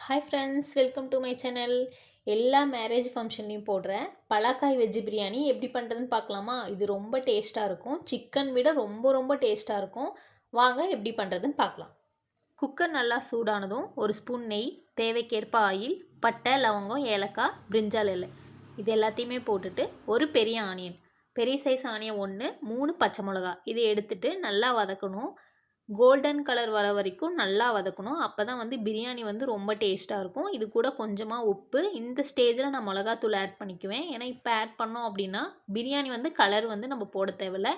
Hi friends, welcome to my channel. எல்லா marriage ஃபங்க்ஷன்லேயும் போடுற பலாக்காய் veg biryani எப்படி பண்ணுறதுன்னு பார்க்கலாமா? இது ரொம்ப டேஸ்ட்டாக இருக்கும். சிக்கன் விட ரொம்ப ரொம்ப டேஸ்ட்டாக இருக்கும். வாங்க எப்படி பண்ணுறதுன்னு பார்க்கலாம். குக்கர் நல்லா சூடானதும் ஒரு ஸ்பூன் நெய், தேவைக்கேற்ப ஆயில், பட்டை, லவங்கம், ஏலக்காய், பிரிஞ்சால் இலை இது எல்லாத்தையுமே போட்டுட்டு ஒரு பெரிய ஆனியன், பெரிய சைஸ் ஆனியன் 1, 3 பச்சை மிளகா இதை எடுத்துட்டு நல்லா வதக்கணும். கோல்டன் கலர் வர வரைக்கும் நல்லா வதக்கணும். அப்போ தான் பிரியாணி ரொம்ப டேஸ்ட்டாக இருக்கும். இது கூட கொஞ்சமாக உப்பு, இந்த ஸ்டேஜில் நான் மிளகாத்தூள் ஆட் பண்ணிக்குவேன். ஏன்னா இப்போ ஆட் பண்ணோம் அப்படின்னா பிரியாணி கலர் நம்ம போட தேவையில்ல.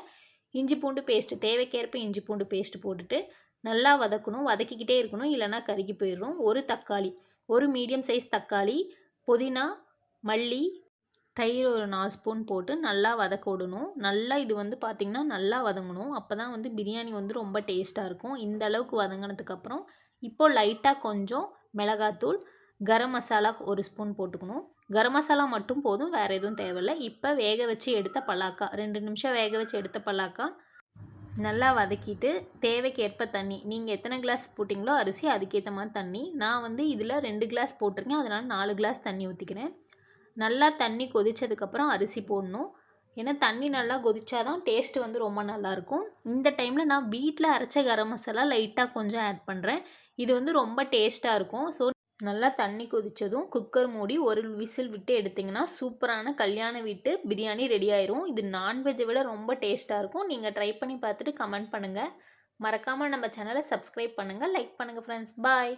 இஞ்சி பூண்டு பேஸ்ட்டு, தேவைக்கேற்ப இஞ்சி பூண்டு பேஸ்ட்டு போட்டுட்டு நல்லா வதக்கணும். வதக்கிக்கிட்டே இருக்கணும், இல்லைனா கருகி போயிடும். ஒரு தக்காளி, ஒரு மீடியம் சைஸ் தக்காளி, புதினா, மல்லி, தயிர் ஒரு 4 ஸ்பூன் போட்டு நல்லா வதக்க விடணும். நல்லா இது பார்த்திங்கன்னா நல்லா வதங்கணும். அப்போ தான் பிரியாணி ரொம்ப டேஸ்ட்டாக இருக்கும். இந்த அளவுக்கு வதங்கினதுக்கப்புறம் இப்போது லைட்டாக கொஞ்சம் மிளகாத்தூள், கரம் மசாலா ஒரு ஸ்பூன் போட்டுக்கணும். கரம் மசாலா மட்டும் போதும், வேறு எதுவும் தேவையில்லை. இப்போ வேக வச்சு எடுத்த பலாக்கா, 2 நிமிஷம் வேக வச்சு எடுத்த பலாக்கா நல்லா வதக்கிட்டு தேவைக்கேற்ப தண்ணி, நீங்கள் எத்தனை கிளாஸ் போட்டிங்களோ அரிசி அதுக்கேற்ற மாதிரி தண்ணி. நான் இதில் 2 கிளாஸ் போட்டிருக்கேன், அதனால் 4 கிளாஸ் தண்ணி ஊற்றிக்கிறேன். நல்லா தண்ணி கொதித்ததுக்கப்புறம் அரிசி போடணும். ஏன்னா தண்ணி நல்லா கொதிச்சாதான் டேஸ்ட்டு ரொம்ப நல்லாயிருக்கும். இந்த டைமில் நான் வீட்டில் அரைச்ச கரம் மசாலா லைட்டாக கொஞ்சம் ஆட் பண்ணுறேன். இது ரொம்ப டேஸ்ட்டாக இருக்கும். ஸோ நல்லா தண்ணி கொதித்ததும் குக்கர் மூடி ஒரு விசில் விட்டு எடுத்திங்கன்னா சூப்பரான கல்யாண வீட்டு பிரியாணி ரெடி ஆயிரும். இது நான்வெஜ்ஜை விட ரொம்ப டேஸ்ட்டாக இருக்கும். நீங்கள் ட்ரை பண்ணி பார்த்துட்டு கமெண்ட் பண்ணுங்கள். மறக்காமல் நம்ம சேனலை சப்ஸ்கிரைப் பண்ணுங்கள், லைக் பண்ணுங்கள் ஃப்ரெண்ட்ஸ். பாய்.